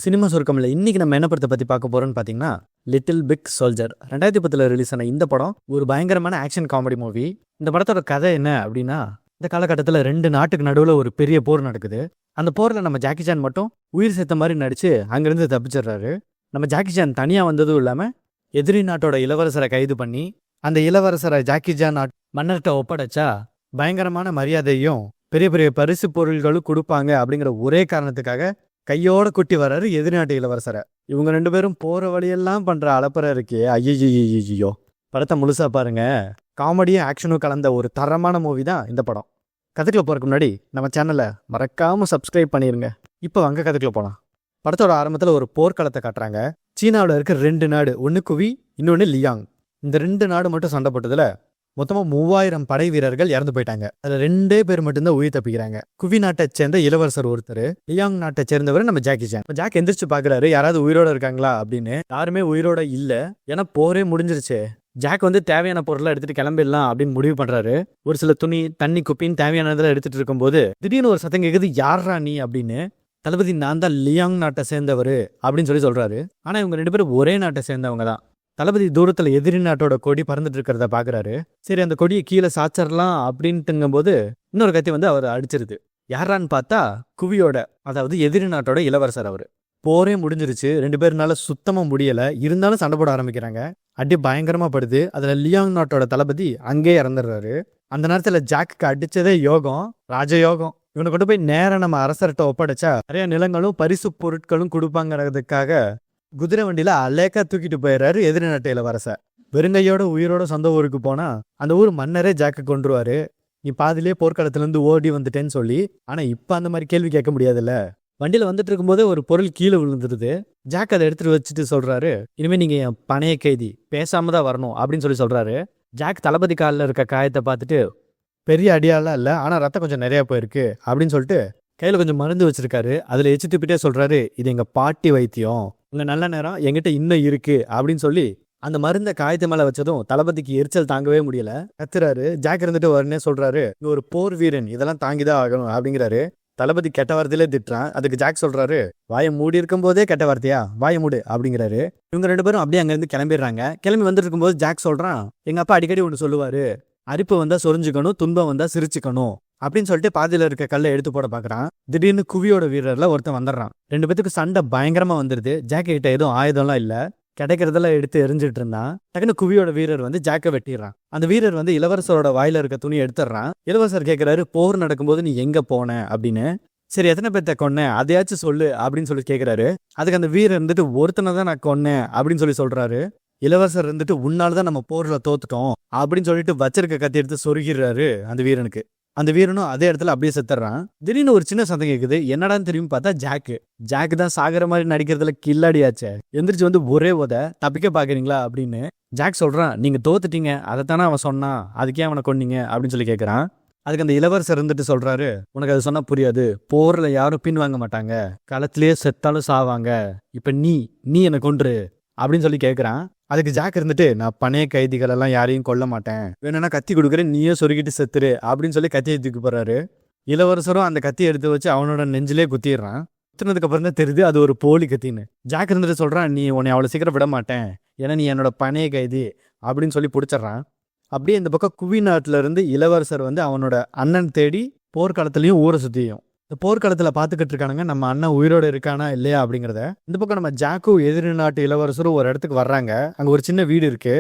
Cinema சுருக்கமில்ல. இன்னைக்கு நம்ம என்ன படத்தை பத்தி பார்க்க போறோம்னு பார்த்தீங்கன்னா, லிட்டில் பிக் சோல்ஜர். 2010ல ரிலீஸ் ஆன இந்த படம் ஒரு பயங்கரமான ஆக்ஷன் காமெடி மூவி. இந்த படத்தோட கதை என்ன அப்படின்னா, இந்த காலகட்டத்தில் 2 நாட்டுக்கு நடுவில் ஒரு பெரிய போர் நடக்குது. அந்த போரில் நம்ம ஜாக்கி சான் மட்டும் உயிர் செத்த மாதிரி நடிச்சு அங்கேருந்து தப்பிச்சிடுறாரு. நம்ம ஜாக்கி சான் தனியாக வந்ததும் இல்லாமல் எதிரி நாட்டோட இளவரசரை கைது பண்ணி அந்த இளவரசரை ஜாக்கி சான் மன்னர்கிட்ட ஒப்படைச்சா பயங்கரமான மரியாதையும் பெரிய பெரிய பரிசு பொருள்களும் கொடுப்பாங்க அப்படிங்கிற ஒரே காரணத்துக்காக கையோட குட்டி வர்றாரு எதிர்நாட்டு இளவரசரை. இவங்க 2 பேரும் போற வழியெல்லாம் பண்ற அலப்பறை இருக்கே, ஐயோ. படத்தை முழுசா பாருங்க. காமெடியும் ஆக்ஷனும் கலந்த ஒரு தரமான மூவி தான் இந்த படம். கதைக்குள்ள போறதுக்கு முன்னாடி நம்ம சேனலை மறக்காம சப்ஸ்கிரைப் பண்ணிருங்க. இப்போ வாங்க கதைக்குள்ள போலாம். படத்தோட ஆரம்பத்தில் ஒரு போர்க்களத்தை காட்டுறாங்க. சீனாவில் இருக்க 2 நாடு, ஒன்று குவி, இன்னொன்று லியாங். இந்த 2 நாடு மட்டும் சண்டை போட்டதுல மொத்தமாக 3000 படை வீரர்கள் இறந்து போயிட்டாங்க. அதில் 2 பேர் மட்டும்தான் உயிர் தப்பிக்கிறாங்க. குவி நாட்டை சேர்ந்த இளவரசர் ஒருத்தர், லியாங் நாட்டை சேர்ந்தவர் நம்ம ஜாக்கி சான். ஜாக் எந்திரிச்சு பாக்குறாரு, யாராவது உயிரோட இருக்காங்களா அப்படின்னு. யாருமே உயிரோட இல்ல, ஏன்னா போரே முடிஞ்சிருச்சு. ஜாக் தேவையான பொருளை எடுத்துட்டு கிளம்பிடலாம் அப்படின்னு முடிவு பண்றாரு. ஒரு சில துணி, தண்ணி, குப்பின்னு தேவையானதெல்லாம் எடுத்துட்டு இருக்கும்போது திடீர்னு ஒரு சத்தம் கேக்குது, யாரா நீ அப்படின்னு. தளபதி, நான் தான் லியாங் நாட்டை சேர்ந்தவர் அப்படின்னு சொல்றாரு. ஆனா இவங்க 2 பேரும் ஒரே நாட்டை சேர்ந்தவங்க தான். தளபதி தூரத்துல எதிரி நாட்டோட கொடி பறந்துட்டு இருக்கிறத பாக்குறாரு. சரி, அந்த கொடியை கீழே சாச்சிடலாம் அப்படின்ட்டுங்கும் போது இன்னொரு கத்தி அவர் அடிச்சிருது. யாரான்னு பார்த்தா குவியோட, அதாவது எதிரி நாட்டோட இளவரசர். அவரு போரே முடிஞ்சிருச்சு, 2 பேருனால சுத்தமா முடியல. இருந்தாலும் சண்டை போட ஆரம்பிக்கிறாங்க. அடி பயங்கரமா படுது. அதுல லியாங் நாட்டோட தளபதி அங்கே இறந்துடுறாரு. அந்த நேரத்துல ஜாக்கு அடிச்சதே யோகம், ராஜயோகம். இவனை கொண்டு போய் நேரம் நம்ம அரசர்கிட்ட ஒப்படைச்சா நிறைய நிலங்களும் பரிசு பொருட்களும் கொடுப்பாங்கிறதுக்காக குதிரை வண்டியில அலேக்கா தூக்கிட்டு போயிடுறாரு எதிரி நாட்டு இளவரசர். வெறுங்கையோட உயிரோட சொந்த ஊருக்கு போனா அந்த ஊர் மன்னரே ஜாக்கு கொண்டுருவாரு. நீ பாதிலே போர்க்களத்துல இருந்து ஓடி வந்துட்டேன்னு சொல்லி. ஆனா இப்ப அந்த மாதிரி கேள்வி கேட்க முடியாதுல்ல. வண்டியில வந்துட்டு இருக்கும்போதே ஒரு பொருள் கீழே விழுந்துருது. ஜாக் அதை எடுத்துட்டு வச்சுட்டு சொல்றாரு, இனிமே நீங்க என் பணைய கைதி, பேசாம தான் வரணும் அப்படின்னு சொல்றாரு. ஜாக் தளபதி காலில் இருக்க காயத்தை பார்த்துட்டு, பெரிய அடியாலாம் இல்லை, ஆனா ரத்தம் கொஞ்சம் நிறைய போயிருக்கு அப்படின்னு சொல்லிட்டு கையில கொஞ்சம் மருந்து வச்சிருக்காரு. அதுல எச்சு துப்பிட்டே சொல்றாரு, இது எங்க பாட்டி வைத்தியம், உங்க நல்ல நேரம் என்கிட்ட இன்னும் இருக்கு அப்படின்னு சொல்லி அந்த மருந்த காயத்து மேல வச்சதும் தளபதிக்கு எரிச்சல் தாங்கவே முடியல. கத்துறாரு. ஜாக் இருந்துட்டு உடனே சொல்றாரு, இங்க ஒரு போர் வீரன், இதெல்லாம் தாங்கிதான் ஆகணும் அப்படிங்கிறாரு. தளபதி கெட்ட வார்த்தையிலே திட்டுறான். அதுக்கு ஜாக் சொல்றாரு, வாயை மூடி இருக்கும் போதே கெட்ட வார்த்தையா, வாயை மூடு அப்படிங்கிறாரு. இவங்க 2 பேரும் அப்படியே அங்கிருந்து கிளம்பிடுறாங்க. கிளம்பி வந்துட்டு இருக்கும்போது ஜாக் சொல்றான், எங்க அப்பா அடிக்கடி ஒன்று சொல்லுவாரு, அரிப்பு வந்தா சொரிஞ்சுக்கணும், துன்பம் வந்தா சிரிச்சுக்கணும் அப்படின்னு சொல்லிட்டு பாதியில இருக்க கல்லை எடுத்து போட பாக்குறான். திடீர்னு குவியோட வீரர்ல ஒருத்தன் வந்துடுறான். 2 பேத்துக்கு சண்டை பயங்கரமா வந்துருது. ஜாக்க கிட்ட எதுவும் ஆயுதம்லாம் இல்ல, கிடைக்கிறதெல்லாம் எடுத்து எரிஞ்சிட்டு இருந்தான். டக்குனு குவியோட வீரர் ஜாக்க வெட்டிடுறான். அந்த வீரர் இளவரசரோட வாயில இருக்க துணி எடுத்துடுறான். இளவரசர் கேட்கிறாரு, போர் நடக்கும்போது நீ எங்க போன அப்படின்னு. சரி, எத்தனை பேர்த்த கொன்ன அதையாச்சும் சொல்லு அப்படின்னு சொல்லி கேட்கிறாரு. அதுக்கு அந்த வீரர் ஒருத்தனை தான் நான் கொன்னேன் அப்படின்னு சொல்றாரு. இளவரசர் உன்னால்தான் நம்ம போர்ல தோத்துட்டோம் அப்படின்னு சொல்லிட்டு வச்சிருக்க கத்தி எடுத்து சொருகிறாரு அந்த வீரனுக்கு. அந்த வீரனும் அதே இடத்துல அப்படியே செத்துறான். திடீர்னு ஒரு சின்ன சத்தம் கேக்குது. என்னடான்னு திரும்பி பார்த்தா ஜாக்கு தான் சாகிற மாதிரி நடிக்கிறதுல கில்லாடியாச்சே. எந்திரிச்சு ஒரே தப்பிக்க பாக்குறீங்களா அப்படின்னு. ஜாக் சொல்றான், நீங்க தோத்துட்டீங்க, அதைத்தானே அவன் சொன்னான், அதுக்கே அவனை கொன்னீங்க அப்படின்னு சொல்லி கேட்கறான். அதுக்கு அந்த இளவரசர் சொல்றாரு, உனக்கு அது சொன்னா புரியாது, போர்ல யாரும் பின் வாங்க மாட்டாங்க, களத்திலேயே செத்தாலும் சாவாங்க, இப்ப நீ என்னை கொன்று அப்படின்னு சொல்லி கேட்கறான். அதுக்கு ஜாக் நான் பணைய கைதிகள் எல்லாம் யாரையும் கொல்ல மாட்டேன், வேணும்னா கத்தி கொடுக்குறேன், நீயே சொருகிட்டு செத்துரு அப்படின்னு சொல்லி கத்தியை தூக்கி போறாரு. இளவரசரும் அந்த கத்தியை எடுத்து வச்சு அவனோட நெஞ்சிலே குத்திடுறான். குத்துனதுக்கு அப்புறம் தான் தெரியுது அது ஒரு போலி கத்தின்னு. ஜாக் சொல்றான், நீ உன்னை அவ்வளவு சீக்கிரம் விட மாட்டேன், ஏன்னா நீ என்னோட பணைய கைதி அப்படின்னு சொல்லி பிடிச்சிடறான். அப்படியே இந்த பக்கம் குவி நாட்டுல இருந்து இளவரசர் அவனோட அண்ணன் தேடி போர்க்களத்திலையும் ஊரை சுத்தியும் இந்த போர்க்களத்துல பாத்துக்கிட்டு இருக்கானுங்க, நம்ம அண்ணன் உயிரோட இருக்கானா இல்லையா அப்படிங்கிறத. இந்த பக்கம் நம்ம ஜாக்கும் எதிரி நாட்டு இளவரசரும் ஒரு இடத்துக்கு வர்றாங்க. அங்க ஒரு சின்ன வீடு இருக்கு.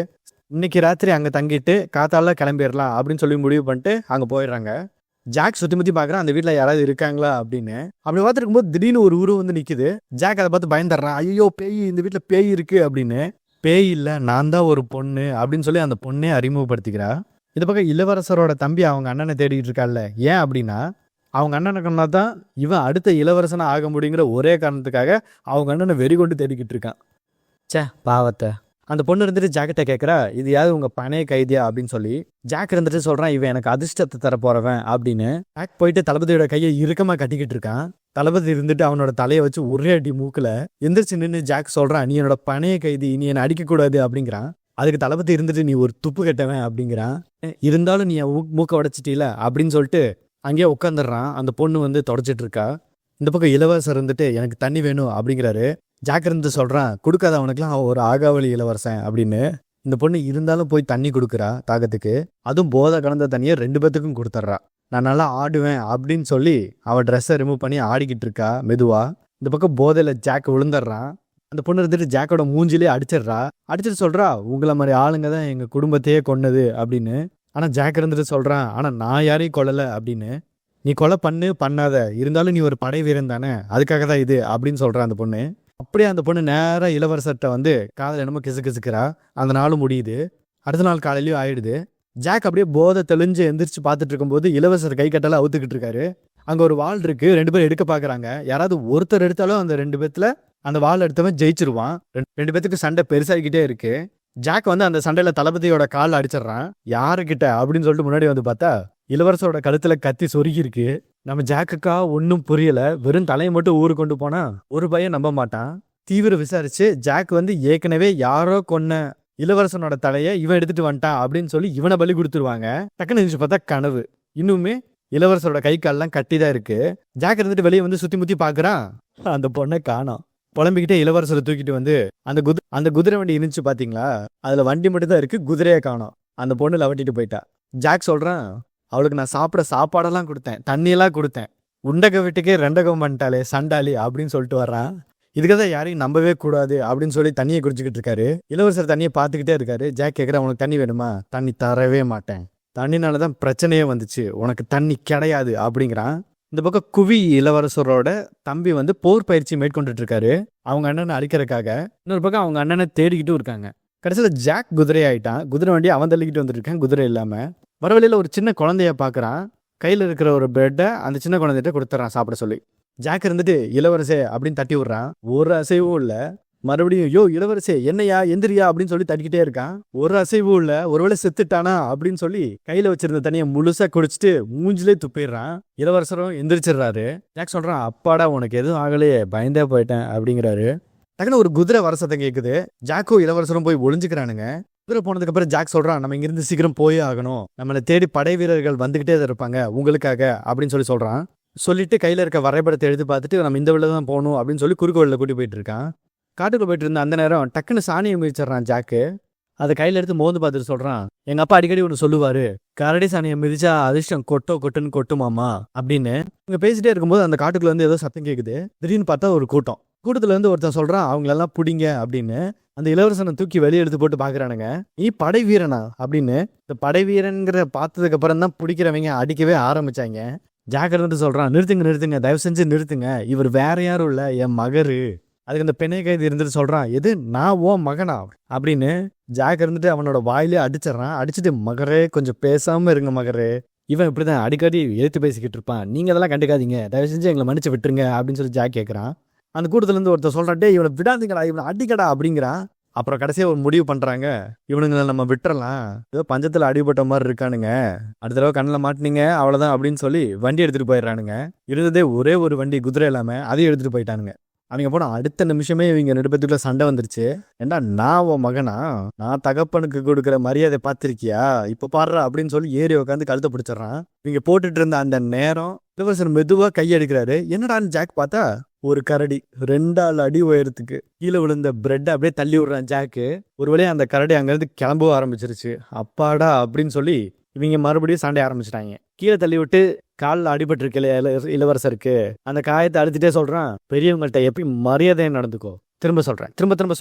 இன்னைக்கு ராத்திரி அங்க தங்கிட்டு காத்தால கிளம்பிடலாம் அப்படின்னு சொல்லி முடிவு பண்ணிட்டு அங்க போயிடுறாங்க. ஜாக் சுத்தி முத்தி பாக்குறான், அந்த வீட்டுல யாராவது இருக்காங்களா அப்படின்னு. அப்படி பார்த்துருக்கும் போது திடீர்னு ஒரு உருவம் நிக்குது. ஜாக் அதை பார்த்து பயந்துடுறான், ஐயோ பேய், இந்த வீட்டுல பேய் இருக்கு அப்படின்னு. பேய் இல்ல, நான் தான் ஒரு பொண்ணு அப்படின்னு சொல்லி அந்த பொண்ணே அறிமுகப்படுத்திக்கிறா. இந்த பக்கம் இளவரசரோட தம்பி அவங்க அண்ணனை தேடிட்டு இருக்கால. ஏன் அப்படின்னா, அவங்க அண்ணனுக்குன்னா தான் இவன் அடுத்த இளவரசனா ஆக முடியுங்கிற ஒரே காரணத்துக்காக அவங்க அண்ணனை வெறி கொண்டு தேடிக்கிட்டு இருக்கான். சே பாவத்தை. அந்த பொண்ணு ஜாக்கிட்ட கேட்குறா, இது யாரு உங்க பணைய கைதியா அப்படின்னு சொல்லி. ஜாக் சொல்றான், இவன் எனக்கு அதிர்ஷ்டத்தை தர போறவன் அப்படின்னு. ஜாக் போயிட்டு தளபதியோட கையை இறுக்கமா கட்டிக்கிட்டு இருக்கான். தளபதி அவனோட தலையை வச்சு ஒரே அடி மூக்குல எந்திரிச்சு நின்று ஜாக் சொல்றான், நீ என்னோட பணைய கைதி, நீ என்னை அடிக்க கூடாது அப்படிங்கிறான். அதுக்கு தளபதி நீ ஒரு துப்பு கெட்டவன் அப்படிங்கிறான். இருந்தாலும் நீ மூக்க உடைச்சிட்டீல அப்படின்னு சொல்லிட்டு அங்கேயே உட்காந்துடுறான். அந்த பொண்ணு தொடச்சிட்டு இருக்கா. இந்த பக்கம் இளவரசர் இருந்துட்டு எனக்கு தண்ணி வேணும் அப்படிங்கிறாரு. ஜாக் இருந்து சொல்றான், கொடுக்காத அவனுக்குலாம் அவன் ஒரு ஆகாவளி இளவரசன் அப்படின்னு. இந்த பொண்ணு இருந்தாலும் போய் தண்ணி கொடுக்குறா தாகத்துக்கு. அதுவும் போதை கலந்த தண்ணியை 2 பேத்துக்கும் கொடுத்துட்றா. நான் நல்லா ஆடுவேன் அப்படின்னு சொல்லி அவள் ட்ரெஸ்ஸை ரிமூவ் பண்ணி ஆடிக்கிட்டு இருக்கா மெதுவா. இந்த பக்கம் போதையில ஜாக் விழுந்துடுறான். அந்த பொண்ணு இருந்துட்டு ஜாக்கோட மூஞ்சிலே அடிச்சிடுறா. அடிச்சுட்டு சொல்றா, உங்களை மாதிரி ஆளுங்க தான் எங்க குடும்பத்தையே கொன்னது அப்படின்னு. ஆனா ஜாக் இருந்துட்டு சொல்றான், ஆனா நான் யாரையும் கொல்லல அப்படின்னு. நீ கொலை பண்ணாத, இருந்தாலும் நீ ஒரு படை வீரன் தானே, அதுக்காக தான் இது அப்படின்னு சொல்றான் அந்த பொண்ணு. அப்படியே அந்த பொண்ணு நேரா இளவரசர்கிட்ட வந்து காதல் என்னமோ கிசுக்கிறா. அந்த நாளும் முடியுது. அடுத்த நாள் காலையிலயும் ஆயிடுது. ஜாக் அப்படியே போதை தெளிஞ்சு எந்திரிச்சு பார்த்துட்டு இருக்கும்போது இளவரசர் கை கட்டால அவுத்துக்கிட்டு இருக்காரு. அங்க ஒரு வாள் இருக்கு. 2 பேரும் எடுக்க பாக்குறாங்க. யாராவது ஒருத்தர் எடுத்தாலும் அந்த 2 பேத்துல அந்த வாள் எடுத்தவன் ஜெயிச்சிருவான். 2 பேத்துக்கு சண்டை பெருசாகிக்கிட்டே இருக்கு. ஜாக் வந்து அந்த சண்டையில தளபதியோட கால் அடிச்சிடறான். யாருக்கிட்ட அப்படின்னு சொல்லிட்டு முன்னாடி வந்து பார்த்தா இளவரசரோட கழுத்துல கத்தி சொருகி இருக்கு. நம்ம ஜாக்குக்கா ஒன்னும் புரியல. வெறும் தலையை மட்டும் ஊருக்கு கொண்டு போனா ஒரு பையன் நம்ப மாட்டான். தீவிர விசாரிச்சு ஜாக் வந்து ஏற்கனவே யாரோ கொன்ன இளவரசனோட தலையை இவன் எடுத்துட்டு வந்துட்டான் அப்படின்னு சொல்லி இவனை பலி கொடுத்துருவாங்க. டக்குன்னு நினைச்சு பார்த்தா கனவு. இன்னுமே இளவரசரோட கை கால்லாம் கட்டிதான் இருக்கு. ஜாக் இருந்துட்டு வெளியே வந்து சுத்தி முத்தி பாக்குறான். அந்த பொண்ணை காணோம். புலம்பிக்கிட்டே இளவரசரை தூக்கிட்டு வந்து அந்த குதிரை வண்டி இருந்துச்சு பாத்தீங்களா, அதுல வண்டி மட்டும் தான் இருக்கு, குதிரையை காணோம். அந்த பொண்ணு லவட்டிட்டு போயிட்டா. ஜாக் சொல்றான், அவளுக்கு நான் சாப்பிட சாப்பாடெல்லாம் கொடுத்தேன், தண்ணியெல்லாம் கொடுத்தேன், உண்டக வீட்டுக்கே ரெண்டகம் பண்ணிட்டாலே சண்டாளி அப்படின்னு சொல்லிட்டு வர்றான். இதுக்குதான் யாரையும் நம்பவே கூடாது அப்படின்னு சொல்லி தண்ணியை குடிச்சுக்கிட்டு இருக்காரு. இளவரசர் தண்ணியை பார்த்துக்கிட்டே இருக்காரு. ஜாக் கேட்குற, உனக்கு தண்ணி வேணுமா? தண்ணி தரவே மாட்டேன், தண்ணினாலதான் பிரச்சனையே வந்துச்சு, உனக்கு தண்ணி கிடையாது அப்படிங்கிறான். இந்த பக்கம் குவி இளவரசரோட தம்பி வந்து போர் பயிற்சி மேற்கொண்டுட்டு இருக்காரு அவங்க அண்ணனை அழிக்கிறதுக்காக. இன்னொரு பக்கம் அவங்க அண்ணனை தேடிக்கிட்டும் இருக்காங்க. கடைசியில் ஜாக் குதிரை ஆயிட்டான். குதிரை வண்டி அவன் தள்ளிக்கிட்டு வந்துருக்கான் குதிரை இல்லாம. வரவழியில ஒரு சின்ன குழந்தைய பாக்குறான். கையில இருக்கிற ஒரு பிரெட்டை அந்த சின்ன குழந்தைகிட்ட கொடுத்துறான் சாப்பிட சொல்லி. ஜாக் இருந்துட்டு இளவரசே அப்படின்னு தட்டி விடுறான். ஒரு அசைவும் இல்ல. மறுபடியும் யோ இளவரசே என்னையா எந்திரியா அப்படின்னு சொல்லி தட்டிக்கிட்டே இருக்கான். ஒரு அசைவும் இல்ல. ஒருவேளை செத்துட்டானா அப்படின்னு சொல்லி கையில வச்சிருந்த தண்ணியை முழுசா குடிச்சிட்டு மூஞ்சிலே துப்பிடுறான். இளவரசரும் எந்திரிச்சிடுறாரு. ஜாக் சொல்றான், அப்பாடா உனக்கு எதுவும் ஆகலையே, பயந்தே போயிட்டேன் அப்படிங்கிறாரு. டக்குன்னு ஒரு குதிரை வர சத்தம் கேட்குது. ஜாக்கும் இளவரசரும் போய் ஒளிஞ்சுக்கிறானுங்க. குதிரை போனதுக்கு அப்புறம் ஜாக் சொல்றான், நம்ம இங்கிருந்து சீக்கிரம் போயே ஆகணும், நம்மளை தேடி படை வீரர்கள் வந்துகிட்டே இருப்பாங்க உங்களுக்காக அப்படின்னு சொல்லி சொல்றான். சொல்லிட்டு கையில இருக்க வரைபடத்தை எழுதி பார்த்துட்டு நம்ம இந்த வழியில தான் போகணும் அப்படின்னு சொல்லி குறுக்கு வழியில கூட்டி போயிட்டு இருக்கான். காட்டுக்குள்ள போயிட்டு இருந்த அந்த நேரம் டக்குன்னு சாணியை மிதிச்சிடறான் ஜாக்கு. அதை கையில எடுத்து மோந்து பார்த்துட்டு சொல்றான், எங்க அப்பா அடிக்கடி ஒன்று சொல்லுவாரு, கரடி சாணியை மிதிச்சா அதிர்ஷ்டம் கொட்டுன்னு கொட்டுமாமா அப்படின்னு. இவங்க பேசிட்டே இருக்கும்போது அந்த காட்டுக்குள்ள இருந்து ஏதோ சத்தம் கேட்குது. திடீர்னு பார்த்தா ஒரு கூட்டத்துல இருந்து ஒருத்தன் சொல்றான், அவங்களெல்லாம் பிடிங்க அப்படின்னு. அந்த இளவரசனை தூக்கி வெளியே எடுத்து போட்டு பாக்குறானுங்க. நீ படை வீரனா அப்படின்னு. இந்த படை வீரன்கிற பார்த்ததுக்கு அப்புறம் தான் பிடிக்கிறவங்க அடிக்கவே ஆரம்பிச்சாங்க. ஜாக் இருந்துட்டு சொல்றான், நிறுத்துங்க தயவு செஞ்சு நிறுத்துங்க, இவர் வேற யாரும் இல்ல, என் மகரு. அதுக்கு அந்த பெண்ணை கைது இருந்துட்டு சொல்றான், எது நான் ஓ மகனா அப்படின்னு. ஜாக் இருந்துட்டு அவனோட வாயிலே அடிச்சிடறான். அடிச்சுட்டு, மகரே கொஞ்சம் பேசாம இருங்க மகரே, இவன் இப்படிதான் அடிக்கடி எழுத்து பேசிக்கிட்டு இருப்பான், நீங்க அதெல்லாம் கண்டுக்காதீங்க, தயவு செஞ்சு எங்களை மன்னிச்சு விட்டுருங்க அப்படின்னு சொல்லி ஜாக் கேட்கறான். அந்த கூட்டத்துல இருந்து ஒருத்தர் சொல்றான், டே இவனை விடாதீங்கடா, இவனை அடிக்கடா அப்படிங்கிறான். அப்புறம் கடைசியா ஒரு முடிவு பண்றாங்க, இவனுங்களை நம்ம விட்டுறலாம், ஏதோ பஞ்சத்துல அடிபட்ட மாதிரி இருக்கானுங்க, அடுத்த தடவை கண்ணில் மாட்டினீங்க அவ்வளவுதான் அப்படின்னு சொல்லி வண்டி எடுத்துட்டு போயிடுறானுங்க. இருந்ததே ஒரே ஒரு வண்டி குதிரை இல்லாம, அதையும் எடுத்துட்டு போயிட்டானுங்க. அவங்க போன அடுத்த நிமிஷமே இவங்க 2 பேத்துக்குள்ள சண்டை வந்துருச்சு. ஏண்டா நான் உன் மகனா, நான் தகப்பனுக்கு கொடுக்குற மரியாதை பார்த்திருக்கியா, இப்ப பாடுறா அப்படின்னு சொல்லி ஏறி உட்காந்து கழுத்தை பிடிச்சிடறான். இவங்க போட்டுட்டு இருந்த அந்த நேரம் இளவரசர் மெதுவா கையெடுக்கிறாரு. என்னடான்னு ஜாக் பார்த்தா ஒரு கரடி 2 அடி உயரத்துக்கு கீழே விழுந்த பிரெட்டை அப்படியே தள்ளி விடுறான் ஜாக்கு. ஒரு வழியா அந்த கரடி அங்கிருந்து கிளம்பவும் ஆரம்பிச்சிருச்சு. அப்பாடா அப்படின்னு சொல்லி இவங்க மறுபடியும் சண்டை ஆரம்பிச்சிட்டாங்க. கீழே தள்ளி விட்டு காலில் அடிபட்டு இருக்கல இளவரசருக்கு அந்த காயத்தை அழுத்திட்டே சொல்றான், பெரியவங்கள்ட்ட எப்பயும் மரியாதையை நடந்துக்கோ, திரும்ப சொல்றேன்,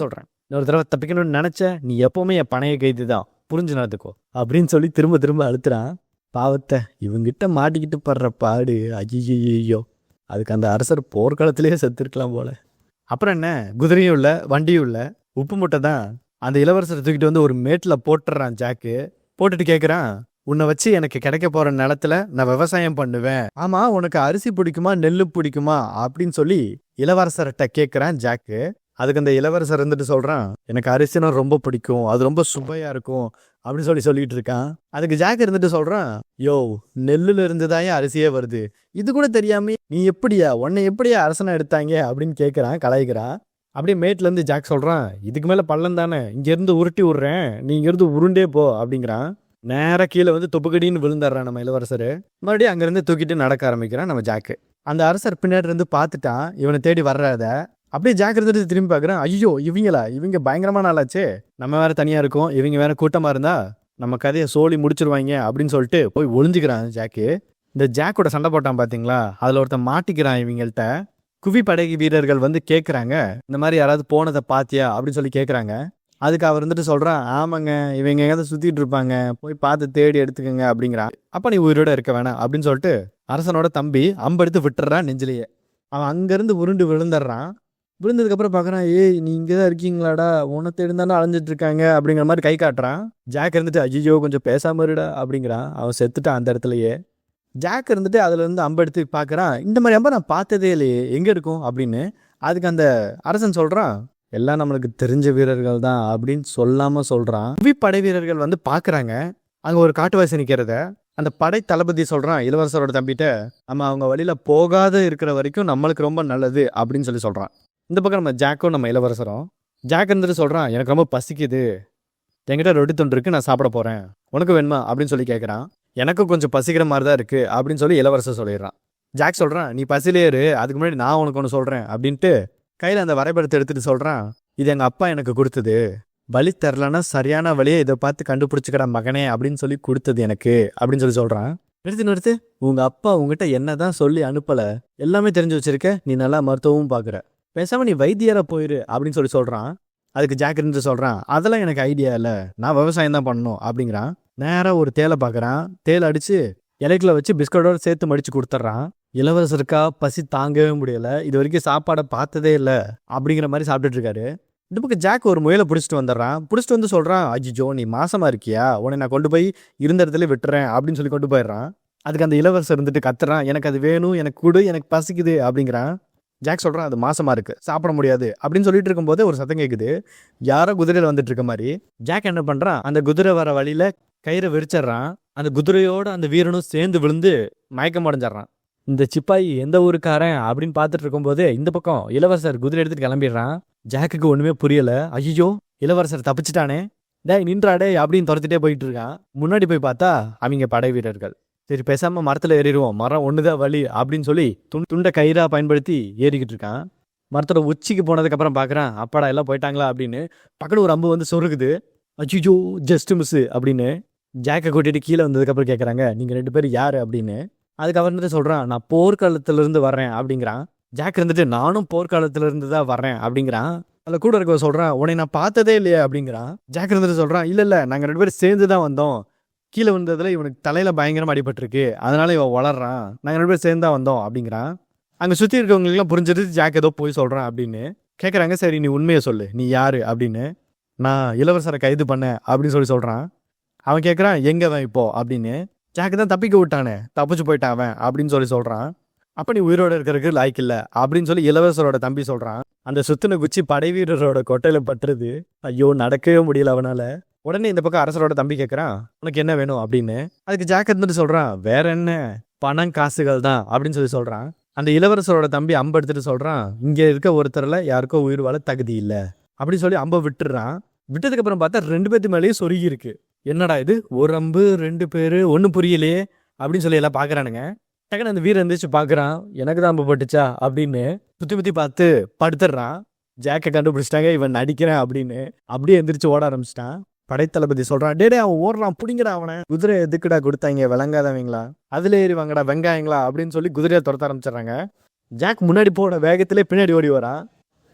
இன்னொரு தடவை தப்பிக்கணும்னு நினைச்ச நீ எப்பவுமே என் பணைய கைது தான், புரிஞ்சு நடந்துக்கோ அப்படின்னு சொல்லி திரும்ப அழுத்துறான். பாவத்தை இவங்கிட்ட மாட்டிக்கிட்டு படுற பாடு, ஐயோ, அதுக்கு அந்த அரசர் போர்க்களத்திலேயே செத்துருக்கலாம் போல. அப்புறம் என்ன, குதிரையும் இல்லை வண்டியும் இல்லை, உப்பு மூட்டை தான். அந்த இளவரசரை தூக்கிட்டு வந்து ஒரு மேட்டில் போட்டுறான் ஜாக்கு. போட்டுட்டு கேட்குறான், உன்னை வச்சு எனக்கு கிடைக்க போற நிலத்துல நான் விவசாயம் பண்ணுவேன், ஆமா உனக்கு அரிசி பிடிக்குமா நெல்லு பிடிக்குமா அப்படின்னு சொல்லி இளவரசர்கிட்ட கேட்குறான் ஜாக்கு. அதுக்கு அந்த இளவரசர் இருந்துட்டு சொல்றான், எனக்கு அரிசினா ரொம்ப பிடிக்கும், அது ரொம்ப சுவையா இருக்கும் அப்படின்னு சொல்லிட்டு இருக்கான். அதுக்கு ஜாக் இருந்துட்டு சொல்றான், யோ நெல்லுல இருந்துதான் அரிசியே வருது, இது கூட தெரியாம நீ உன்னை எப்படியா அரசனை எடுத்தாங்க அப்படின்னு கேட்கறான், கலாய்க்கிறான். அப்படியே மேட்ல இருந்து ஜாக் சொல்றான், இதுக்கு மேல பள்ளம் தானே, இங்க இருந்து உருட்டி விடுறேன், நீ இங்க இருந்து உருண்டே போ அப்படிங்கிறான். நேர கீழே வந்து தொப்புக்கடின்னு விழுந்துடுறான் நம்ம இளவரசரு. மறுபடியும் அங்கிருந்து தூக்கிட்டு நடக்க ஆரம்பிக்கிறான் நம்ம ஜாக்கு. அந்த அரசர் பின்னாடி இருந்து பார்த்துட்டான் இவனை தேடி வர்றத. அப்படியே ஜாக் இருந்துட்டு திரும்பி பார்க்குறான், ஐயோ இவங்க பயங்கரமான ஆளாச்சே, நம்ம வேற தனியாக இருக்கோம், இவங்க வேற கூட்டமாக இருந்தா நம்ம கதையை சோழி முடிச்சிருவாங்க அப்படின்னு சொல்லிட்டு போய் ஒளிஞ்சுக்கிறான் ஜாக்கு. இந்த ஜாக்கோட சண்டை போட்டான் பார்த்தீங்களா, அதில் ஒருத்தன் மாட்டிக்கிறான் இவங்கள்ட்ட. குவி படகு வீரர்கள் வந்து கேட்குறாங்க, இந்த மாதிரி யாராவது போனதை பாத்தியா அப்படின்னு சொல்லி கேட்குறாங்க. அதுக்கு அவர் வந்துட்டு சொல்கிறான், ஆமாங்க இவங்க எங்கேயாவது சுற்றிட்டு இருப்பாங்க, போய் பார்த்து தேடி எடுத்துக்கோங்க அப்படிங்கிறான். அப்போ நீ உயிரோட இருக்க வேணாம் அப்படின்னு சொல்லிட்டு அரசனோட தம்பி அம்பெடுத்து விட்டுறான் நெஞ்சிலேயே. அவன் அங்கேருந்து உருண்டு விழுந்துடுறான். விழுந்ததுக்கப்புறம் பார்க்குறான், ஏய் நீ இங்கே தான் இருக்கீங்களாடா, உன்னை தேடி தானே அலைஞ்சிட்டு இருக்காங்க அப்படிங்கிற மாதிரி கை காட்டுறான். ஜாக் இருந்துட்டு ஐயோ கொஞ்சம் பேசாம இருடா அப்படிங்கிறான். அவன் செத்துட்டான் அந்த இடத்துலையே. ஜாக் இருந்துட்டு அதுலேருந்து அம்பெடுத்து பார்க்குறான், இந்த மாதிரி அம்பை நான் பார்த்ததே இல்லையே, எங்கே இருக்கும் அப்படின்னு. அதுக்கு அந்த அரசன் சொல்கிறான், எல்லாம் நம்மளுக்கு தெரிஞ்ச வீரர்கள் தான் அப்படின்னு சொல்லாமல் சொல்கிறான். குவி படை வீரர்கள் வந்து பார்க்குறாங்க அங்கே ஒரு காட்டுவாசி நிற்கிறத. அந்த படை தளபதி சொல்கிறான் இளவரசரோட தம்பிட்ட, நம்ம அவங்க வழியில் போகாத இருக்கிற வரைக்கும் நம்மளுக்கு ரொம்ப நல்லது அப்படின்னு சொல்கிறான். இந்த பக்கம் நம்ம ஜாக்கும் நம்ம இளவரசரும். ஜாக் இருந்துட்டு சொல்கிறான், எனக்கு ரொம்ப பசிக்குது, என்கிட்ட ரொட்டி துண்டு இருக்கு, நான் சாப்பிட போகிறேன், உனக்கு வேணுமா அப்படின்னு சொல்லி கேட்குறான். எனக்கும் கொஞ்சம் பசிக்கிற மாதிரி தான் இருக்குது அப்படின்னு சொல்லி இளவரசர் சொல்லிடுறான். ஜாக் சொல்கிறான், நீ பசிலே இரு, அதுக்கு முன்னாடி நான் உனக்கு ஒன்று சொல்கிறேன் அப்படின்ட்டு கையில் அந்த வரைபடத்தை எடுத்துகிட்டு சொல்கிறான், இது எங்கள் அப்பா எனக்கு கொடுத்தது, வழி தரலன்னா சரியான வழியை இதை பார்த்து கண்டுபிடிச்சிக்கிற மகனே அப்படின்னு சொல்லி கொடுத்தது எனக்கு அப்படின்னு சொல்கிறான். நிறுத்து, உங்கள் அப்பா உங்ககிட்ட என்ன தான் சொல்லி அனுப்பலை, எல்லாமே தெரிஞ்சு வச்சிருக்க, நீ நல்லா மருத்துவமும் பார்க்குற, பேசாமல் நீ வைத்தியரை போயிரு அப்படின்னு சொல்கிறான். அதுக்கு ஜாக் இருந்து சொல்கிறான், அதெல்லாம் எனக்கு ஐடியா இல்லை, நான் விவசாயம் தான் பண்ணணும் அப்படிங்கிறான். நேராக ஒரு தேலை பார்க்குறான், தேலை அடித்து இலைக்குள்ள வச்சு பிஸ்கட்டோட சேர்த்து மடித்து கொடுத்துட்றான். இளவரசருக்கா பசி தாங்கவே முடியலை, இது வரைக்கும் சாப்பாடை பார்த்ததே இல்லை அப்படிங்கிற மாதிரி சாப்பிட்டுட்டு இருக்காரு. இந்த பக்கம் ஜாக் ஒரு முயலை பிடிச்சிட்டு வந்துடுறான். பிடிச்சிட்டு வந்து சொல்கிறான், அஜிஜோ நீ மாசமா இருக்கியா, உன்னை நான் கொண்டு போய் இருந்த இடத்துல விட்டுறேன் அப்படின்னு சொல்லி கொண்டு போயிடுறான். அதுக்கு அந்த இளவரசர் இருந்துட்டு கத்துறான், எனக்கு அது வேணும், எனக்கு கொடு, எனக்கு பசிக்குது அப்படிங்கிறான். ஜாக் சொல்கிறான், அது மாசமா இருக்கு, சாப்பிட முடியாது அப்படின்னு சொல்லிட்டு இருக்கும்போது ஒரு சத்தம் கேட்குது, யாரோ குதிரையில் வந்துட்டு இருக்க மாதிரி. ஜாக் என்ன பண்ணுறான், அந்த குதிரை வர வழியில் கயிறை விரிச்சிட்றான். அந்த குதிரையோட அந்த வீரனும் சேர்ந்து விழுந்து மயக்கம் அடைஞ்சிட்றான். இந்த சிப்பாய் எந்த ஊருக்காரன் அப்படின்னு பார்த்துட்டு இருக்கும்போது இந்த பக்கம் இளவரசர் குதிரை எடுத்துட்டு கிளம்பிடுறான். ஜாக்குக்கு ஒன்றுமே புரியலை, ஐயோ இளவரசர் தப்பிச்சிட்டானே, டேய் நின்றாடே அப்படின்னு துரத்திட்டே போயிட்டு இருக்கான். முன்னாடி போய் பார்த்தா அவங்க படை வீரர்கள். சரி பேசாமல் மரத்தில் ஏறிடுவோம், மரம் ஒன்று தான் வழி அப்படின்னு சொல்லி துண்டை கயிறாக பயன்படுத்தி ஏறிக்கிட்டு இருக்கான். மரத்தோட உச்சிக்கு போனதுக்கப்புறம் பார்க்குறான், அப்பாடா எல்லாம் போயிட்டாங்களா அப்படின்னு. பக்கத்தில் ஒரு அம்பு வந்து சொருகுது, அஜிஜோ ஜஸ்ட் மிஸ்ஸு அப்படின்னு. ஜாக்கை கூட்டிகிட்டு கீழே வந்ததுக்கப்புறம் கேட்குறாங்க, நீங்கள் 2 பேர் யார் அப்படின்னு. அதுக்கு அவர் வந்துட்டு சொல்கிறான், நான் போர்க்காலத்திலேருந்து வர்றேன் அப்படிங்கிறான். ஜாக் இருந்துட்டு நானும் போர்க்காலத்திலேருந்து தான் வர்றேன் அப்படிங்கிறான். அதில் கூட இருக்க சொல்கிறான், உன்னை நான் பார்த்ததே இல்லையே அப்படிங்கிறான். ஜாக் இருந்துட்டு சொல்கிறான், இல்லை நாங்கள் 2 பேரும் சேர்ந்து தான் வந்தோம், கீழே வந்ததில் இவனுக்கு தலையில் பயங்கரமாக அடிபட்டிருக்கு, அதனால இவன் வளர்றான், நாங்கள் 2 பேரும் சேர்ந்து தான் வந்தோம் அப்படிங்கிறான். அங்கே சுற்றி இருக்கவங்களுக்குலாம் புரிஞ்சுட்டு ஜாக் ஏதோ போய் சொல்கிறான் அப்படின்னு கேட்குறாங்க. சரி நீ உண்மையை சொல்லு, நீ யார் அப்படின்னு. நான் இளவரசரை கைது பண்ணேன் அப்படின்னு சொல்கிறான். அவன் கேட்குறான், எங்கே தான் இப்போ அப்படின்னு. ஜாக்கு தான் தப்பிக்க விட்டானே, தப்பிச்சு போயிட்டான் அவன் அப்படின்னு சொல்கிறான். அப்போ நீ உயிரோடு இருக்கிறதுக்கு லாய்க்கு இல்லை அப்படின்னு சொல்லி இளவரசரோட தம்பி சொல்கிறான். அந்த சுத்தின குச்சி படை வீரரோட கொட்டையில் பட்டுறது. ஐயோ நடக்கவே முடியல அவனால். உடனே இந்த பக்கம் அரசரோட தம்பி கேட்குறான், உனக்கு என்ன வேணும் அப்படின்னு. அதுக்கு ஜாக் இருந்துட்டு சொல்கிறான், வேற என்ன, பணம் காசுகள் தான் அப்படின்னு சொல்கிறான். அந்த இளவரசரோட தம்பி அம்பு எடுத்துட்டு சொல்கிறான், இங்கே இருக்க ஒருத்தரில் யாருக்கோ உயிர் வாழ தகுதி இல்லை அப்படின்னு சொல்லி அம்பை விட்டுடுறான். விட்டதுக்கு அப்புறம் பார்த்தா 2 பேர்த்து மேலேயும் சொருகி இருக்கு. என்னடா இது, ஒரு அம்பு 2 பேர், ஒன்றும் புரியலையே அப்படின்னு சொல்லி எல்லாம் பார்க்குறானுங்க. டக்குன்னு அந்த வீரன் எந்திரிச்சு பார்க்குறான், எனக்கு தான் அம்பு பட்டுச்சா அப்படின்னு சுற்றி பார்த்து படுத்துடுறான். ஜாக்கை கண்டுபிடிச்சிட்டாங்க, இவன் நடிக்கிறேன் அப்படின்னு. அப்படியே எந்திரிச்சு ஓட ஆரம்பிச்சிட்டான். படைத்தளபதி சொல்கிறான், டே அவன் ஓடுறான், பிடிங்கடா அவனை, குதிரை எதுக்குடா கொடுத்தாங்க, விளங்காதவங்களா, அதில் ஏறி வாங்கடா வெங்காயங்களா அப்படின்னு சொல்லி குதிரையை துரத்த ஆரம்பிச்சிடுறாங்க. ஜாக் முன்னாடி போன வேகத்திலே பின்னாடி ஓடி வரான்.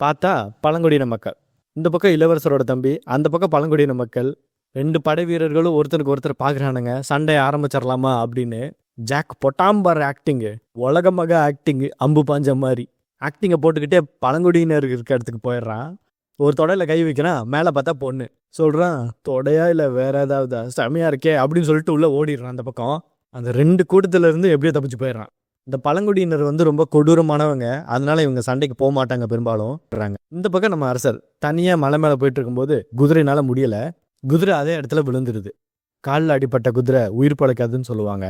பார்த்தா பழங்குடியின மக்கள். இந்த பக்கம் இளவரசரோட தம்பி, அந்த பக்கம் பழங்குடியின மக்கள். 2 படை வீரர்களும் ஒருத்தருக்கு ஒருத்தர் பார்க்குறானுங்க, சண்டையை ஆரம்பிச்சிடலாமா அப்படின்னு. ஜாக் பொட்டாம்பார் ஆக்டிங்கு, உலகமாக ஆக்டிங்கு, அம்பு பாஞ்ச மாதிரி ஆக்டிங்கை போட்டுக்கிட்டே பழங்குடியினர் இருக்க இடத்துக்கு போயிடுறான். ஒரு தொடையில் கை வைக்கிறான், மேலே பார்த்தா பொண்ணு. சொல்கிறான், தொடையா இல்லை வேற ஏதாவது, செமையாக இருக்கே அப்படின்னு சொல்லிட்டு உள்ளே ஓடிடுறான். அந்த பக்கம் அந்த 2 கூட்டத்துல இருந்து எப்படியோ தப்பிச்சு போயிடுறான். இந்த பழங்குடியினர் வந்து ரொம்ப கொடூரமானவங்க, அதனால இவங்க சண்டைக்கு போக மாட்டாங்க பெரும்பாலும். இந்த பக்கம் நம்ம அரசர் தனியாக மலை மேலே போயிட்டு இருக்கும்போது குதிரைனால முடியலை. குதிரை அதே இடத்துல விழுந்துருது. காலில் அடிப்பட்ட குதிரை உயிர் பழைக்காதுன்னு சொல்லுவாங்க.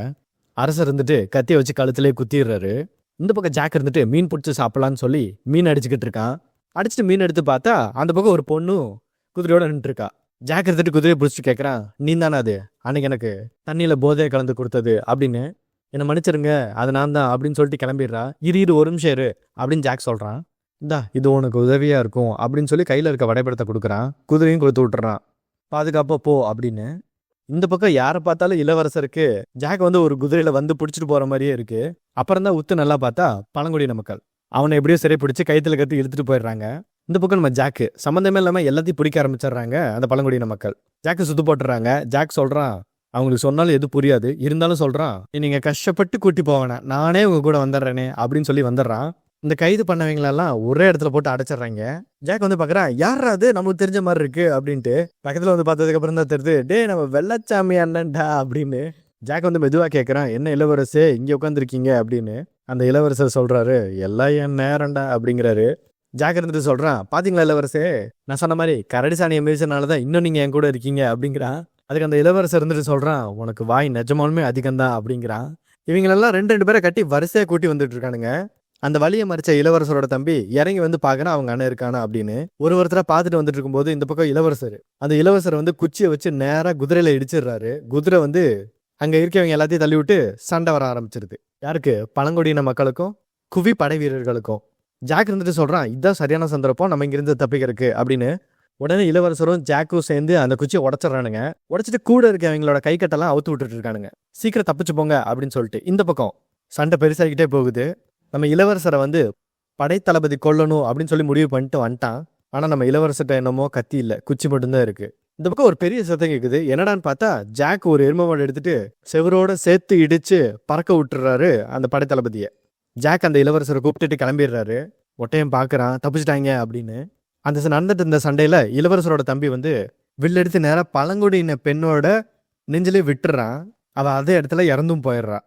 அரசர் இருந்துட்டு கத்தியை வச்சு கழுத்துலேயே குத்திடுறாரு. இந்த பக்கம் ஜாக் இருந்துட்டு மீன் பிடிச்சி சாப்பிடலான்னு சொல்லி மீன் அடிச்சுக்கிட்டு இருக்கான். அடிச்சுட்டு மீன் எடுத்து பார்த்தா அந்த பக்கம் ஒரு பொண்ணும் குதிரையோட நின்றுருக்கா. ஜாக் இருந்துட்டு குதிரையை பிடிச்சிட்டு கேட்குறான், நீ தானே அது அன்னைக்கு எனக்கு தண்ணியில் போதையை கலந்து கொடுத்தது அப்படின்னு. என்னை மன்னிச்சிருங்க, அது நான் தான் அப்படின்னு சொல்லிட்டு கிளம்பிடுறா. இரு ஒரு நிமிஷம் இரு அப்படின்னு ஜாக் சொல்கிறான். இந்தா இது உனக்கு உதவியாக இருக்கும் அப்படின்னு சொல்லி கையில் இருக்க வரைபடத்தை கொடுக்குறான். குதிரையும் கொடுத்து விட்டுறான். பாதுகாப்பாக போ அப்படின்னு. இந்த பக்கம் யாரை பார்த்தாலும் இளவரசருக்கு ஜாக் ஒரு குதிரையில் பிடிச்சிட்டு போகிற மாதிரியே இருக்கு. அப்புறம் தான் உத்து நல்லா பார்த்தா பழங்குடியின மக்கள் அவனை எப்படியோ சிறை பிடிச்சி கைத்தில் கற்று இழுத்துட்டு போயிடுறாங்க. இந்த பக்கம் நம்ம ஜாக்கு சம்மந்தமே இல்லாமல் எல்லாத்தையும் பிடிக்க ஆரம்பிச்சிடுறாங்க அந்த பழங்குடியின மக்கள். ஜாக்கு சுத்து போட்டுறாங்க. ஜாக் சொல்கிறான், அவங்களுக்கு சொன்னாலும் எது புரியாது, இருந்தாலும் சொல்கிறான், நீங்கள் கஷ்டப்பட்டு கூட்டி போவேணா, நானே உங்க கூட வந்துடுறேனே அப்படின்னு சொல்லி வந்துடுறான். இந்த கைது பண்ணவங்களெல்லாம் ஒரே இடத்துல போட்டு அடைச்சிடுறாங்க. ஜாக் பார்க்குறான், யாரா அது நமக்கு தெரிஞ்ச மாதிரி இருக்கு அப்படின்ட்டு. பக்கத்தில் பார்த்ததுக்கு அப்புறம் தான் தெரியுது, டே நம்ம வெள்ளச்சாமி அண்ணன்டா அப்படின்னு. ஜாக் மெதுவாக கேட்குறான், என்ன இளவரசே இங்கே உட்காந்துருக்கீங்க அப்படின்னு. அந்த இளவரசர் சொல்கிறாரு, எல்லாம் என் நேரம்டா அப்படிங்கிறாரு. ஜாக் சொல்கிறான், பார்த்தீங்களா இளவரசே, நான் சொன்ன மாதிரி கரடி சாணியை மிதிச்சனால தான் இன்னும் நீங்கள் என் கூட இருக்கீங்க அப்படிங்கிறான். அதுக்கு அந்த இளவரசர் சொல்கிறான், உனக்கு வாய் நிஜமாலுமே அதிகம்தான் அப்படிங்கிறான். இவங்களெல்லாம் ரெண்டு பேரை கட்டி வரிசையாக கூட்டி வந்துட்டு இருக்கானுங்க. அந்த வழியை மறிச்ச இளவரசரோட தம்பி இறங்கி பார்க்கறான் அவங்க அண்ணன் இருக்கானா அப்படின்னு. ஒருத்தரா பார்த்துட்டு வந்துட்டு இருக்கும்போது இந்த பக்கம் அந்த இளவரசர் குச்சியை வச்சு நேராக குதிரையில இடிச்சிடுறாரு. குதிரை அங்க இருக்கவங்க எல்லாத்தையும் தள்ளி விட்டு சண்டை வர ஆரம்பிச்சிருது. யாருக்கு? பழங்குடியின மக்களுக்கும் குவி படை வீரர்களுக்கும். ஜாக் சொல்றான், இதுதான் சரியான சந்தர்ப்பம் நம்ம இங்கிருந்து தப்பிக்கிறதுக்கு அப்படின்னு. உடனே இளவரசரும் ஜாக்கும் சேர்ந்து அந்த குச்சியை உடச்சிடறானுங்க. உடச்சிட்டு கூட இருக்கவங்களோட கை கட்டெல்லாம் அவுத்து விட்டுட்டு இருக்கானுங்க. சீக்கிரம் தப்பிச்சு போங்க அப்படின்னு சொல்லிட்டு இந்த பக்கம் சண்டை பெருசாகிக்கிட்டே போகுது. நம்ம இளவரசரை படைத்தளபதி கொல்லணும் அப்படின்னு சொல்லி முடிவு பண்ணிட்டு வந்துட்டான். ஆனால் நம்ம இளவரசர்கிட்ட என்னமோ கத்தி இல்லை, குச்சி மட்டும்தான் இருக்கு. இந்த பக்கம் ஒரு பெரிய சத்தம் கேட்குது. என்னடான்னு பார்த்தா ஜாக் ஒரு எருமை மாடு எடுத்துட்டு செவரோட சேர்த்து இடிச்சு பறக்க விட்டுறாரு அந்த படைத்தளபதியை. ஜாக் அந்த இளவரசரை கூப்பிட்டுட்டு கிளம்பிடுறாரு. ஒட்டையும் பார்க்குறான், தப்பிச்சிட்டாங்க அப்படின்னு. அந்த நடந்துட்டு இருந்த சண்டையில் இளவரசரோட தம்பி வில் எடுத்து நேராக பழங்குடியின பெண்ணோட நெஞ்சிலே விட்டுறான். அவள் அதே இடத்துல இறந்தும் போயிடுறான்.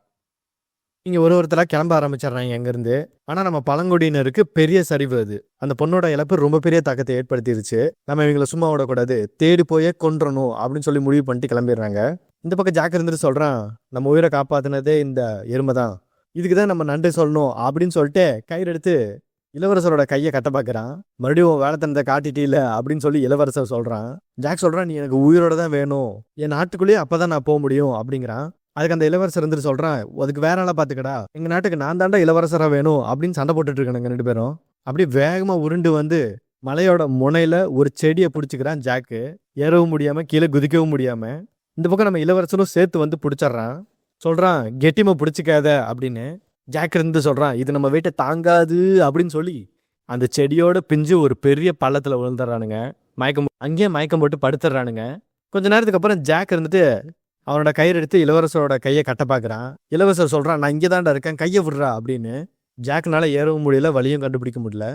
இங்கே ஒருத்தராக கிளம்ப ஆரம்பிச்சிடுறாங்க அங்கேருந்து. ஆனால் நம்ம பழங்குடியினருக்கு பெரிய சரிவு அது. அந்த பொண்ணோட இழப்பு ரொம்ப பெரிய தாக்கத்தை ஏற்படுத்திடுச்சு. நம்ம இவங்களை சும்மா விடக்கூடாது, தேடி போயே கொன்றணும் அப்படின்னு சொல்லி முடிவு பண்ணிட்டு கிளம்பிடுறாங்க. இந்த பக்கம் ஜாக் சொல்கிறான், நம்ம உயிரை காப்பாற்றினதே இந்த எருமை தான், இதுக்கு தான் நம்ம நன்றி சொல்லணும் அப்படின்னு சொல்லிட்டு கயிறு எடுத்து இளவரசரோட கையை கட்ட பார்க்குறான். மறுபடியும் வேலைத்தனத்தை காட்டிட்டீல அப்படின்னு சொல்லி இளவரசர் சொல்கிறான். ஜாக் சொல்கிறான், நீ எனக்கு உயிரோட தான் வேணும், என் நாட்டுக்குள்ளேயே அப்போ தான் நான் போக முடியும் அப்படிங்கிறான். அதுக்கு அந்த இளவரசர் சொல்கிறான், அதுக்கு வேற ஆளாக பார்த்துக்கடா, எங்கள் நாட்டுக்கு நான் தாண்டா இளவரசராக வேணும் அப்படின்னு சண்டை போட்டுட்டு இருக்கானுங்க ரெண்டு பேரும். அப்படியே வேகமாக உருண்டு மலையோட முனையில் ஒரு செடியை பிடிச்சிக்கிறான் ஜாக்கு. ஏறவும் முடியாமல் கீழே குதிக்கவும் முடியாமல். இந்த பக்கம் நம்ம இளவரசரும் சேர்த்து பிடிச்சிட்றான். சொல்கிறான், கெட்டிமா பிடிச்சிக்காத அப்படின்னு. ஜாக் சொல்கிறான், இது நம்ம வீட்டை தாங்காது அப்படின்னு சொல்லி அந்த செடியோட பிஞ்சு ஒரு பெரிய பள்ளத்தில் விழுந்துடுறானுங்க. அங்கேயே மயக்கம் போட்டு படுத்துடுறானுங்க. கொஞ்ச நேரத்துக்கு அப்புறம் ஜாக் அவனோட கயிறு எடுத்து இளவரசரோட கையை கட்ட பார்க்குறான். இளவரசர் சொல்கிறான், நான் இங்கே தாண்டா இருக்கேன், கையை விடுறா அப்படின்னு. ஜாக்னால ஏறவும் முடியல, வழியும் கண்டுபிடிக்க முடியல.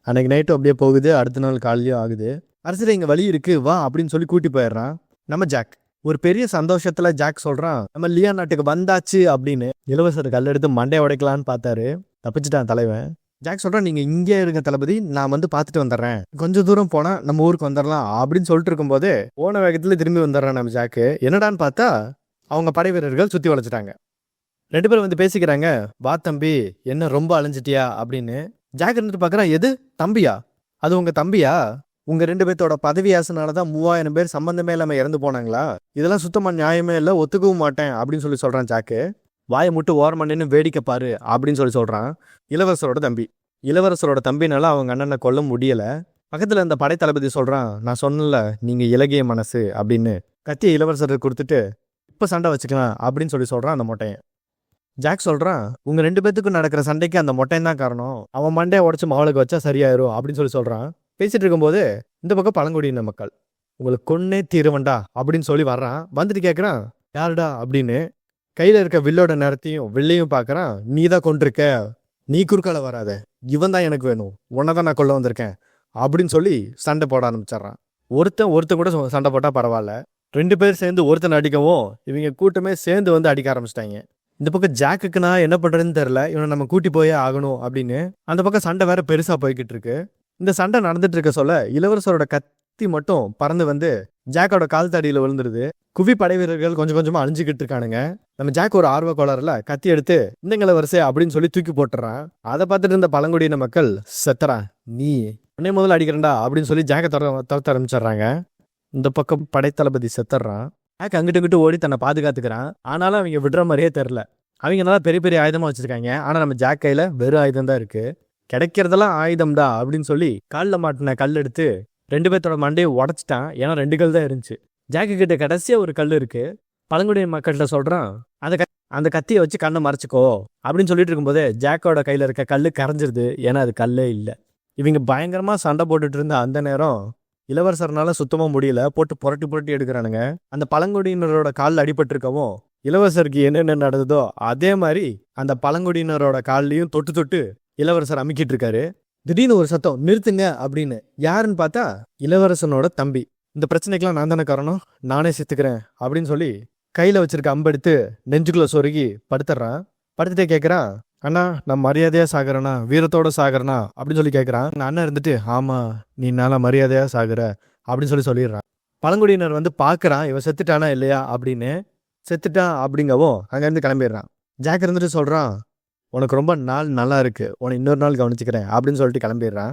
அன்னைக்கு நைட்டும் அப்படியே போகுது. அடுத்த நாள் காலையும் ஆகுது. அரசர் இங்கே வழி இருக்கு வா அப்படின்னு சொல்லி கூட்டி போயிடுறான் நம்ம ஜாக். ஒரு பெரிய சந்தோஷத்துல ஜாக் சொல்றான், நம்ம லியா நாட்டுக்கு வந்தாச்சு அப்படின்னு. இளவரசர் கல் எடுத்து மண்டையை உடைக்கலான்னு பார்த்தாரு, தப்பிச்சுட்டான் தலைவன். ஜாக் சொல்றான், நீங்க இங்கே இருங்க தளபதி, நான் பார்த்துட்டு வந்துடுறேன், கொஞ்சம் தூரம் போனா நம்ம ஊருக்கு வந்துடலாம் அப்படின்னு சொல்லிட்டு இருக்கும்போது போன வேகத்துல திரும்பி வந்துடுறான் நம்ம ஜாக்கு. என்னடான்னு பார்த்தா அவங்க படை வீரர்கள் சுத்தி வளைச்சிட்டாங்க. ரெண்டு பேரும் பேசிக்கிறாங்க, வா தம்பி என்ன ரொம்ப அலைஞ்சிட்டியா அப்படின்னு. ஜாக் இருந்துட்டு பார்க்குறான், எது தம்பியா? அது உங்க தம்பியா? உங்க ரெண்டு பேர்த்தோட பதவி ஆசனாலதான் 3000 பேர் சம்பந்தமே இல்லாம இறந்து போனாங்களா? இதெல்லாம் சுத்தமா நியாயமே இல்லை, ஒத்துக்கவும் மாட்டேன் அப்படின்னு சொல்லி சொல்றான் ஜாக்கு. வாயை முட்டு ஓரமண்ணுன்னு வேடிக்கை பாரு அப்படின்னு சொல்லி சொல்றான் இளவரசரோட தம்பி. இளவரசரோட தம்பினால அவங்க அண்ணனை கொல்ல முடியல. பக்கத்துல இந்த படைத்தளபதி சொல்றான், நான் சொன்னல நீங்க இலகிய மனசு அப்படின்னு. கத்தியை இளவரசருக்கு கொடுத்துட்டு இப்ப சண்டை வச்சுக்கலாம் அப்படின்னு சொல்லி சொல்றான் அந்த மொட்டையன். ஜாக் சொல்றான், உங்க ரெண்டு பேத்துக்கும் நடக்கிற சண்டைக்கு அந்த மொட்டையன் தான் காரணம், அவன் மண்டையை உடச்சு மாவளுக்கு வச்சா சரியாயிரும் அப்படின்னு சொல்லி சொல்றான். பேசிட்டு இருக்கும்போது இந்த பக்கம் பழங்குடியின மக்கள், உங்களுக்கு கொன்னே தீருவண்டா அப்படின்னு சொல்லி வர்றான். வந்துட்டு கேட்குறான், யாருடா அப்படின்னு. கையில் இருக்க வில்லோட நேரத்தையும் வில்லையும் பார்க்குறான். நீ தான் கொண்டிருக்க, நீ குறுக்கால வராத, இவன் தான் எனக்கு வேணும், உன்னை தான் நான் கொள்ள வந்திருக்கேன் அப்படின்னு சொல்லி சண்டை போட ஆரம்பிச்சிட்றான். ஒருத்தன் கூட சண்டை போட்டால் பரவாயில்ல, ரெண்டு பேர் சேர்ந்து ஒருத்தன் அடிக்கவும் இவங்க கூட்டமே சேர்ந்து அடிக்க ஆரம்பிச்சிட்டாங்க. இந்த பக்கம் ஜாக்குக்கு நான் என்ன பண்ணுறதுன்னு தெரில, இவனை நம்ம கூட்டி போயே ஆகணும் அப்படின்னு. அந்த பக்கம் சண்டை வேற பெருசாக போய்கிட்டு இருக்கு. இந்த சண்டை நடந்துட்டு இருக்க சொல்ல இளவரசரோட கத்தி மட்டும் பறந்து ஜாக்கோட கால் தடியில் விழுந்துருது. குவி படை வீரர்கள் கொஞ்சம் கொஞ்சமா அழிஞ்சுக்கிட்டு இருக்கானுங்க. நம்ம ஜாக் ஒரு ஆர்வ கோளாறுல கத்தி எடுத்து இந்த இளவரசே அப்படின்னு சொல்லி தூக்கி போட்டுறான். அதை பார்த்துட்டு இருந்த பழங்குடியின மக்கள், செத்துறா நீ உடனே முதல்ல அடிக்கிறண்டா அப்படின்னு சொல்லி ஜாக்கை துரத்த ஆரம்பிச்சிடுறாங்க. இந்த பக்கம் படைத்தளபதி செத்துறான். ஜாக் அங்கிட்டு ஓடி தன்னை பாதுகாத்துக்கிறான். ஆனாலும் அவங்க விடுற மாதிரியே தெரில. அவங்க நல்லா பெரிய பெரிய ஆயுதமாக வச்சுருக்காங்க. ஆனால் நம்ம ஜாக் கையில் வெறும் ஆயுதம் தான் இருக்குது. கிடைக்கிறதெல்லாம் ஆயுதம்டா அப்படின்னு சொல்லி காலில் மாட்டின கல் எடுத்து 2 பேர்த்தோட மண்டையை உடச்சிட்டான். ஏன்னா 2 கல் தான் இருந்துச்சு. ஜாக்கு கிட்ட கடைசியாக ஒரு கல் இருக்குது. பழங்குடியின மக்கள்கிட்ட சொல்கிறான், அந்த கத்தியை வச்சு கண்ணை மறைச்சிக்கோ அப்படின்னு சொல்லிட்டு இருக்கும்போதே ஜாக்கோட கையில் இருக்க கல் கரைஞ்சிருது. ஏன்னா அது கல்லே இல்லை. இவங்க பயங்கரமாக சண்டை போட்டுட்டு இருந்த அந்த நேரம் இளவரசர்னால சுத்தமாக முடியல. போட்டு புரட்டி புரட்டி எடுக்கிறானுங்க. அந்த பழங்குடியினரோட காலில் அடிபட்டிருக்கவும் இளவரசருக்கு என்னென்ன நடந்ததோ அதே மாதிரி அந்த பழங்குடியினரோட கால்லையும் தொட்டு தொட்டு இளவரசர் அமுக்கிட்டு இருக்காரு. திடீர்னு ஒரு சத்தம், நிறுத்துங்க அப்படின்னு. யாருன்னு பார்த்தா இளவரசனோட தம்பி. இந்த பிரச்சனைக்கெல்லாம் நான் தானே காரணம், நானே செத்துக்கிறேன் அப்படின்னு சொல்லி கையில் வச்சிருக்க அம்பெடுத்து நெஞ்சுக்குள்ள சொருகி படுத்துடுறான். படுத்துட்டே கேட்குறான், அண்ணா நான் மரியாதையாக சாகுறேண்ணா, வீரத்தோட சாகுறேண்ணா அப்படின்னு சொல்லி கேட்குறான். நான் அண்ணன் இருந்துட்டு, ஆமாம் நீ நல்லா மரியாதையாக சாகுற அப்படின்னு சொல்லிடுறான். பழங்குடியினர் வந்து பார்க்குறான், இவன் செத்துட்டானா இல்லையா அப்படின்னு. செத்துட்டான் அப்படிங்கவும் அங்கேருந்து கிளம்பிடுறான். ஜாக் இருந்துட்டு சொல்கிறான், உனக்கு ரொம்ப நாள் நல்லா இருக்குது, உன்னை இன்னொரு நாள் கவனிச்சுக்கிறேன் அப்படின்னு சொல்லிட்டு கிளம்பிடுறான்.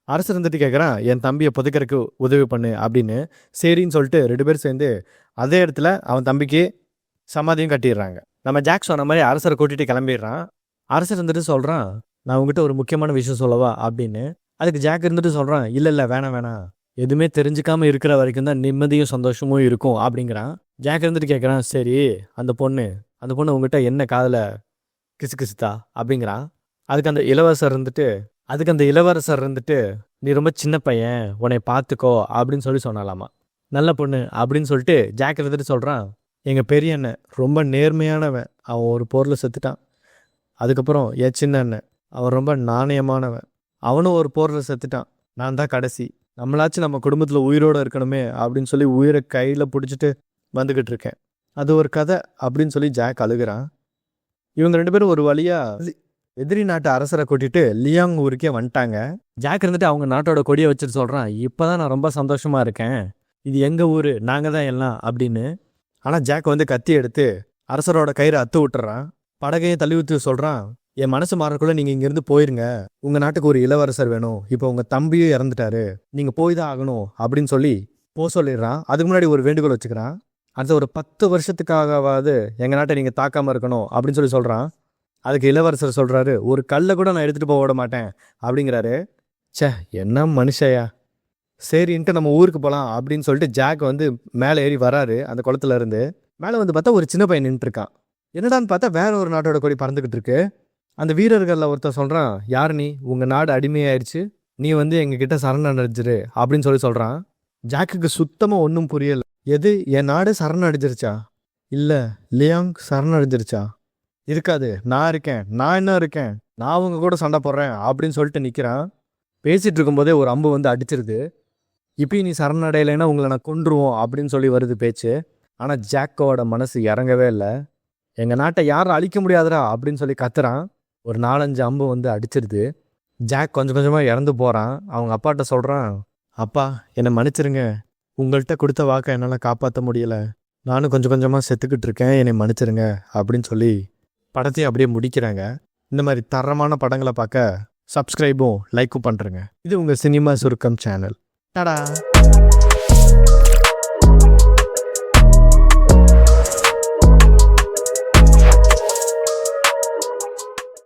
அரசர் இருந்துட்டு கேட்குறான், என் தம்பியை புதைக்கிறதுக்கு உதவி பண்ணு அப்படின்னு. சரின்னு சொல்லிட்டு 2 பேர் சேர்ந்து அதே இடத்துல அவன் தம்பிக்கு சமாதியும் கட்டிடுறாங்க. நம்ம ஜாக் சொன்ன மாதிரி அரசரை கூட்டிகிட்டு கிளம்பிடுறான். அரசர் இருந்துட்டு சொல்கிறான், நான் உங்ககிட்ட ஒரு முக்கியமான விஷயம் சொல்லவா அப்படின்னு. அதுக்கு ஜாக் இருந்துட்டு சொல்கிறான், இல்லை வேணாம், எதுவுமே தெரிஞ்சுக்காமல் இருக்கிற வரைக்கும் தான் நிம்மதியும் சந்தோஷமும் இருக்கும் அப்படிங்கிறான். ஜாக் இருந்துட்டு கேட்குறான், சரி அந்த பொண்ணு உங்ககிட்ட என்ன காதில் கிசுகிசுதா அப்படிங்கிறான். அதுக்கு அந்த இளவரசர் இருந்துட்டு நீ ரொம்ப சின்ன பையன், உன்னை பார்த்துக்கோ அப்படின்னு சொன்னாலாமா. நல்ல பொண்ணு அப்படின்னு சொல்லிட்டு ஜாக் இருந்துட்டு சொல்கிறான், எங்கள் பெரிய அண்ணன் ரொம்ப நேர்மையானவன், அவன் ஒரு போரில் செத்துட்டான். அதுக்கப்புறம் என் சின்ன அண்ணன், அவன் ரொம்ப நாணயமானவன், அவனும் ஒரு போரில் செத்துட்டான். நான் தான் கடைசி. நம்மளாச்சும் நம்ம குடும்பத்தில் உயிரோடு இருக்கணுமே அப்படின்னு சொல்லி உயிரை கையில் பிடிச்சிட்டு வந்துக்கிட்டு இருக்கேன். அது ஒரு கதை அப்படின்னு சொல்லி ஜாக் அழுகிறான். இவங்க 2 பேரும் ஒரு வழியாக எதிரி நாட்டு அரசரை கூட்டிட்டு லியாங் ஊருக்கே வந்துட்டாங்க. ஜாக் இருந்துட்டு அவங்க நாட்டோட கொடியை வச்சுட்டு சொல்கிறான், இப்போ தான் நான் ரொம்ப சந்தோஷமாக இருக்கேன், இது எங்கள் ஊர், நாங்கள் தான் எல்லாம் அப்படின்னு. ஆனால் ஜாக் வந்து கத்தி எடுத்து அரசரோட கயிறை அத்து விட்டுறான். படகையும் தள்ளி ஊற்றி சொல்கிறான், என் மனசு மாறக்குள்ளே நீங்கள் இங்கேருந்து போயிருங்க, உங்கள் நாட்டுக்கு ஒரு இளவரசர் வேணும், இப்போ உங்கள் தம்பியும் இறந்துட்டாரு, நீங்கள் போய் தான் ஆகணும் அப்படின்னு சொல்லி சொல்லிடுறான். அதுக்கு முன்னாடி ஒரு வேண்டுகோள் வச்சுக்கிறான், அடுத்த ஒரு 10 வருஷத்துக்காகவாது எங்கள் நாட்டை நீங்கள் தாக்காமல் இருக்கணும் அப்படின்னு சொல்கிறான். அதுக்கு இளவரசர் சொல்கிறாரு, ஒரு கல்லை கூட நான் எடுத்துகிட்டு போக விட மாட்டேன் அப்படிங்கிறாரு. என்ன மனுஷயா, சரின்ட்டு நம்ம ஊருக்கு போகலாம் அப்படின்னு சொல்லிட்டு ஜாக் வந்து மேலே ஏறி வராரு. அந்த குளத்துல இருந்து மேலே வந்து பார்த்தா ஒரு சின்ன பையன் நின்றுருக்கான். என்னடான்னு பார்த்தா வேற ஒரு நாட்டோட கொடி பறந்துக்கிட்டு இருக்கு. அந்த வீரர்களில் ஒருத்தர் சொல்கிறான், யார் நீ, உங்கள் நாடு அடிமையாயிடுச்சு, நீ வந்து எங்ககிட்ட சரணடைஞ்சிரு அப்படின்னு சொல்கிறான். ஜாக்குக்கு சுத்தமாக ஒன்றும் புரியலை. எது, என் நாடு சரணடைஞ்சிருச்சா, இல்லை லியாங் சரணடைஞ்சிருச்சா? இருக்காது, நான் இருக்கேன், நான் என்ன இருக்கேன், நான் அவங்க கூட சண்டை போடுறேன் அப்படின்னு சொல்லிட்டு நிற்கிறான். பேசிகிட்டு இருக்கும்போதே ஒரு அம்பு வந்து அடிச்சிருது. இப்பயும் நீ சரணடையலைன்னா உங்களை நான் கொன்றுவோம் அப்படின்னு சொல்லி வருது பேச்சு. ஆனால் ஜாக்கோட மனசு இறங்கவே இல்லை. எங்கள் நாட்டை யாரும் அழிக்க முடியாதுடா அப்படின்னு சொல்லி கத்துறான். ஒரு 4-5 அம்பு வந்து அடிச்சிருது. ஜாக் கொஞ்சம் கொஞ்சமாக இறந்து போகிறான். அவங்க அப்பாட்ட சொல்கிறான், அப்பா என்னை மன்னிச்சிருங்க, உங்கள்கிட்ட கொடுத்த வாக்கை என்னால் காப்பாற்ற முடியலை, நானும் கொஞ்சம் கொஞ்சமாக செத்துக்கிட்டு இருக்கேன், என்னை மன்னிச்சிருங்க அப்படின்னு சொல்லி படத்தையும் அப்படியே முடிக்கிறாங்க. இந்த மாதிரி தரமான படங்களை பார்க்க சப்ஸ்கிரைபும் லைக்கும் பண்ணுறேங்க. இது உங்கள் சினிமா சுருக்கம் சேனல். டடா.